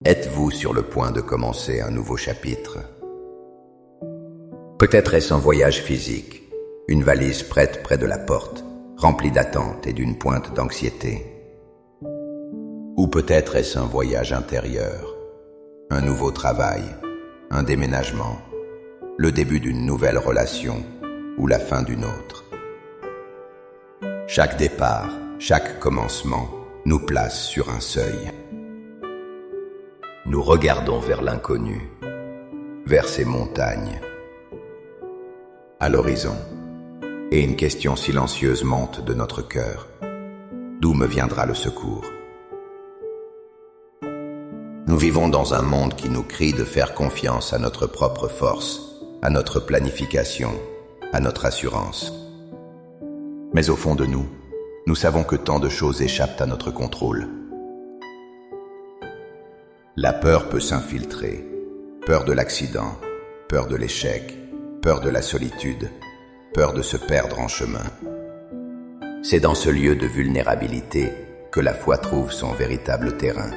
Êtes-vous sur le point de commencer un nouveau chapitre? Peut-être est-ce un voyage physique, une valise prête près de la porte, remplie d'attentes et d'une pointe d'anxiété. Ou peut-être est-ce un voyage intérieur, un nouveau travail, un déménagement, le début d'une nouvelle relation ou la fin d'une autre. Chaque départ, chaque commencement nous place sur un seuil. Nous regardons vers l'inconnu, vers ces montagnes. À l'horizon, et une question silencieuse monte de notre cœur. D'où me viendra le secours? Nous vivons dans un monde qui nous crie de faire confiance à notre propre force, à notre planification, à notre assurance. Mais au fond de nous, nous savons que tant de choses échappent à notre contrôle. La peur peut s'infiltrer, peur de l'accident, peur de l'échec, peur de la solitude, peur de se perdre en chemin. C'est dans ce lieu de vulnérabilité que la foi trouve son véritable terrain.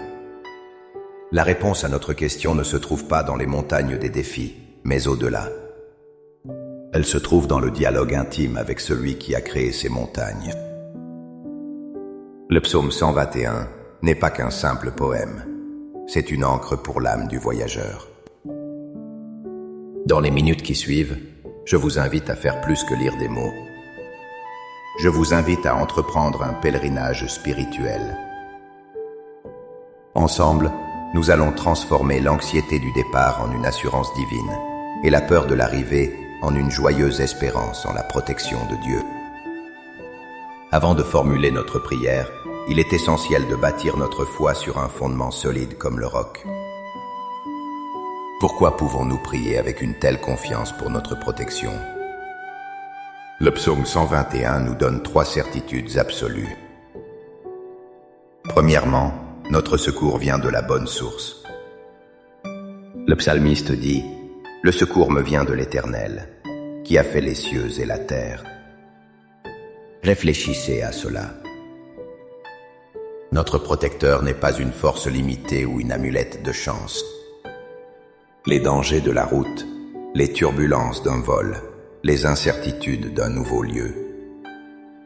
La réponse à notre question ne se trouve pas dans les montagnes des défis, mais au-delà. Elle se trouve dans le dialogue intime avec celui qui a créé ces montagnes. Le psaume 121 n'est pas qu'un simple poème. C'est une encre pour l'âme du voyageur. Dans les minutes qui suivent, je vous invite à faire plus que lire des mots. Je vous invite à entreprendre un pèlerinage spirituel. Ensemble, nous allons transformer l'anxiété du départ en une assurance divine et la peur de l'arrivée en une joyeuse espérance en la protection de Dieu. Avant de formuler notre prière, il est essentiel de bâtir notre foi sur un fondement solide comme le roc. Pourquoi pouvons-nous prier avec une telle confiance pour notre protection? Le psaume 121 nous donne 3 certitudes absolues. Premièrement, notre secours vient de la bonne source. Le psalmiste dit « Le secours me vient de l'Éternel, qui a fait les cieux et la terre. » Réfléchissez à cela. Notre protecteur n'est pas une force limitée ou une amulette de chance. Les dangers de la route, les turbulences d'un vol, les incertitudes d'un nouveau lieu,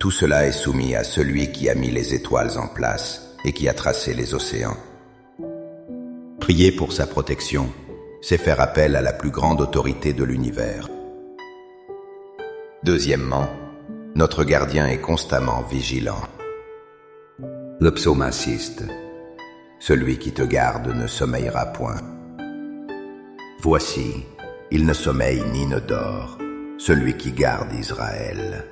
tout cela est soumis à celui qui a mis les étoiles en place et qui a tracé les océans. Prier pour sa protection, c'est faire appel à la plus grande autorité de l'univers. Deuxièmement, notre gardien est constamment vigilant. Le psaume insiste. Celui qui te garde ne sommeillera point. Voici, il ne sommeille ni ne dort, celui qui garde Israël.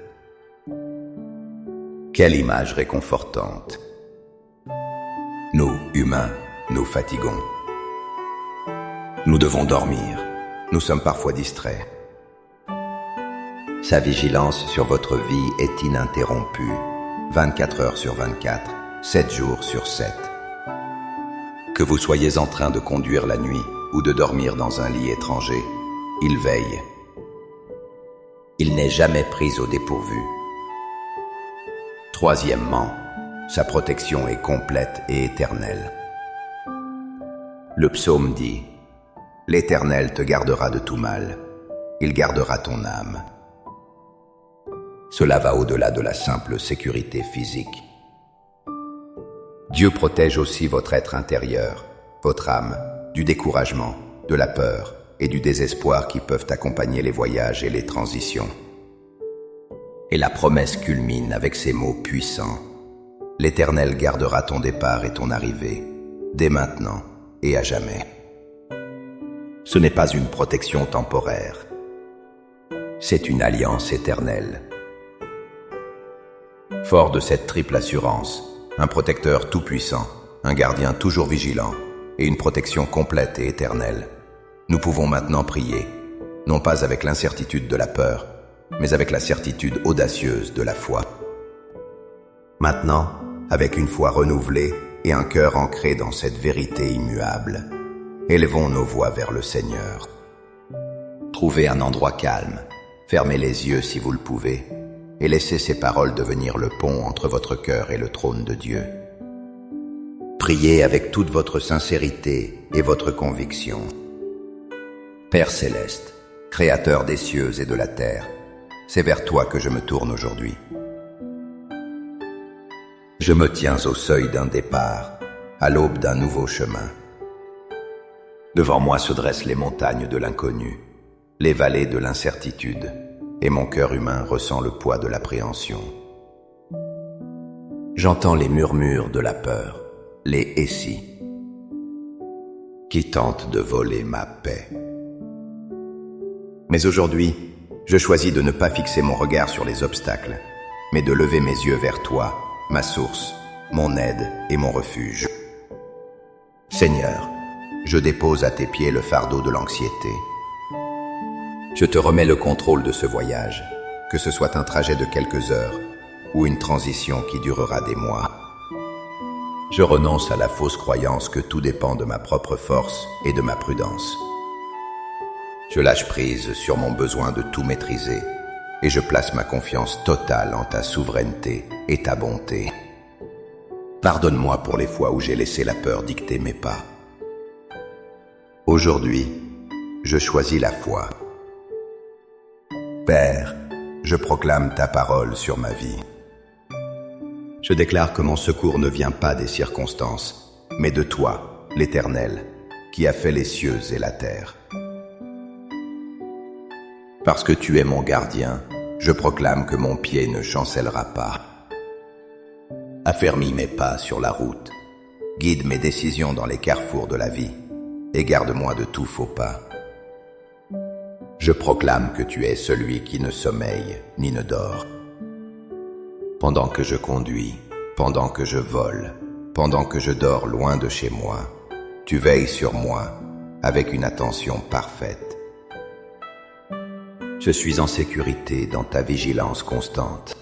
Quelle image réconfortante. Nous, humains, nous fatiguons. Nous devons dormir. Nous sommes parfois distraits. Sa vigilance sur votre vie est ininterrompue, 24 heures sur 24. 7 jours sur 7. Que vous soyez en train de conduire la nuit ou de dormir dans un lit étranger, il veille. Il n'est jamais pris au dépourvu. Troisièmement, sa protection est complète et éternelle. Le psaume dit « L'Éternel te gardera de tout mal, il gardera ton âme. » Cela va au-delà de la simple sécurité physique. Dieu protège aussi votre être intérieur, votre âme, du découragement, de la peur et du désespoir qui peuvent accompagner les voyages et les transitions. Et la promesse culmine avec ces mots puissants. L'Éternel gardera ton départ et ton arrivée, dès maintenant et à jamais. Ce n'est pas une protection temporaire. C'est une alliance éternelle. Fort de cette triple assurance, un protecteur tout-puissant, un gardien toujours vigilant et une protection complète et éternelle, nous pouvons maintenant prier, non pas avec l'incertitude de la peur, mais avec la certitude audacieuse de la foi. Maintenant, avec une foi renouvelée et un cœur ancré dans cette vérité immuable, élevons nos voix vers le Seigneur. Trouvez un endroit calme, fermez les yeux si vous le pouvez, et laissez ces paroles devenir le pont entre votre cœur et le trône de Dieu. Priez avec toute votre sincérité et votre conviction. Père céleste, Créateur des cieux et de la terre, c'est vers toi que je me tourne aujourd'hui. Je me tiens au seuil d'un départ, à l'aube d'un nouveau chemin. Devant moi se dressent les montagnes de l'inconnu, les vallées de l'incertitude, et mon cœur humain ressent le poids de l'appréhension. J'entends les murmures de la peur, les « et si » qui tentent de voler ma paix. Mais aujourd'hui, je choisis de ne pas fixer mon regard sur les obstacles, mais de lever mes yeux vers toi, ma source, mon aide et mon refuge. Seigneur, je dépose à tes pieds le fardeau de l'anxiété. Je te remets le contrôle de ce voyage, que ce soit un trajet de quelques heures ou une transition qui durera des mois. Je renonce à la fausse croyance que tout dépend de ma propre force et de ma prudence. Je lâche prise sur mon besoin de tout maîtriser et je place ma confiance totale en ta souveraineté et ta bonté. Pardonne-moi pour les fois où j'ai laissé la peur dicter mes pas. Aujourd'hui, je choisis la foi. Père, je proclame ta parole sur ma vie. Je déclare que mon secours ne vient pas des circonstances, mais de toi, l'Éternel, qui a fait les cieux et la terre. Parce que tu es mon gardien, je proclame que mon pied ne chancellera pas. Affermis mes pas sur la route, guide mes décisions dans les carrefours de la vie, et garde-moi de tout faux pas. Je proclame que tu es celui qui ne sommeille ni ne dort. Pendant que je conduis, pendant que je vole, pendant que je dors loin de chez moi, tu veilles sur moi avec une attention parfaite. Je suis en sécurité dans ta vigilance constante.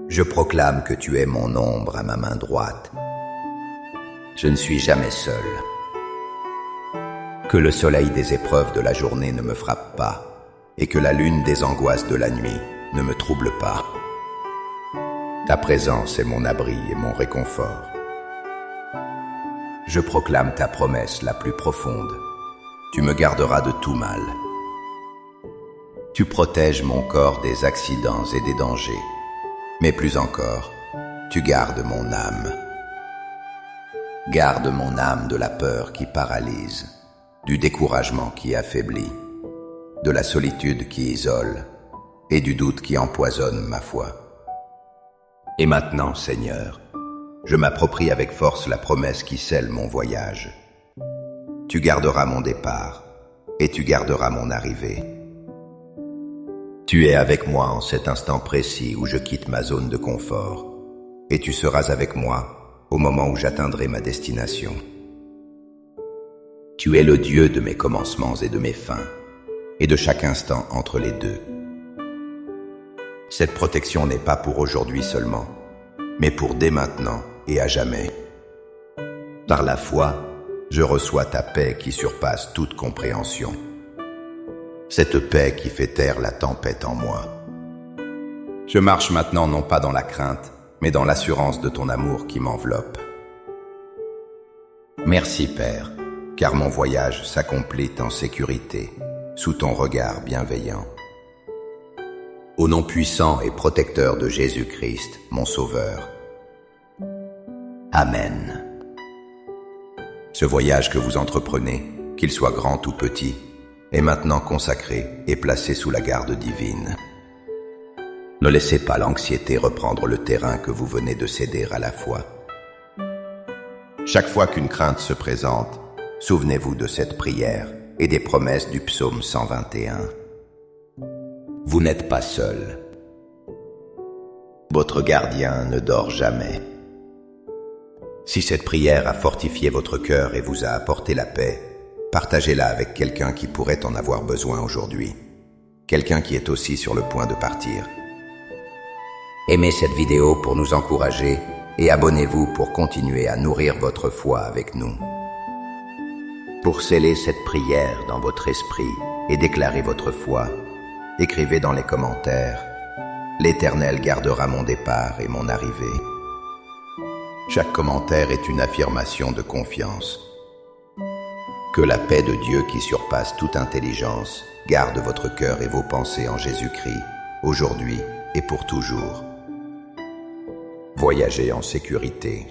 Je proclame que tu es mon ombre à ma main droite. Je ne suis jamais seul. Que le soleil des épreuves de la journée ne me frappe pas et que la lune des angoisses de la nuit ne me trouble pas. Ta présence est mon abri et mon réconfort. Je proclame ta promesse la plus profonde. Tu me garderas de tout mal. Tu protèges mon corps des accidents et des dangers. Mais plus encore, tu gardes mon âme. Garde mon âme de la peur qui paralyse, du découragement qui affaiblit, de la solitude qui isole et du doute qui empoisonne ma foi. Et maintenant, Seigneur, je m'approprie avec force la promesse qui scelle mon voyage. Tu garderas mon départ et tu garderas mon arrivée. Tu es avec moi en cet instant précis où je quitte ma zone de confort et tu seras avec moi au moment où j'atteindrai ma destination. Tu es le Dieu de mes commencements et de mes fins et de chaque instant entre les deux. Cette protection n'est pas pour aujourd'hui seulement, mais pour dès maintenant et à jamais. Par la foi, je reçois ta paix qui surpasse toute compréhension. Cette paix qui fait taire la tempête en moi. Je marche maintenant non pas dans la crainte, mais dans l'assurance de ton amour qui m'enveloppe. Merci Père, car mon voyage s'accomplit en sécurité, sous ton regard bienveillant. Au nom puissant et protecteur de Jésus-Christ, mon Sauveur. Amen. Ce voyage que vous entreprenez, qu'il soit grand ou petit, est maintenant consacré et placé sous la garde divine. Ne laissez pas l'anxiété reprendre le terrain que vous venez de céder à la foi. Chaque fois qu'une crainte se présente, souvenez-vous de cette prière et des promesses du psaume 121. Vous n'êtes pas seul. Votre gardien ne dort jamais. Si cette prière a fortifié votre cœur et vous a apporté la paix, partagez-la avec quelqu'un qui pourrait en avoir besoin aujourd'hui. Quelqu'un qui est aussi sur le point de partir. Aimez cette vidéo pour nous encourager et abonnez-vous pour continuer à nourrir votre foi avec nous. Pour sceller cette prière dans votre esprit et déclarer votre foi, écrivez dans les commentaires « L'Éternel gardera mon départ et mon arrivée ». Chaque commentaire est une affirmation de confiance. Que la paix de Dieu qui surpasse toute intelligence garde votre cœur et vos pensées en Jésus-Christ, aujourd'hui et pour toujours. Voyagez en sécurité.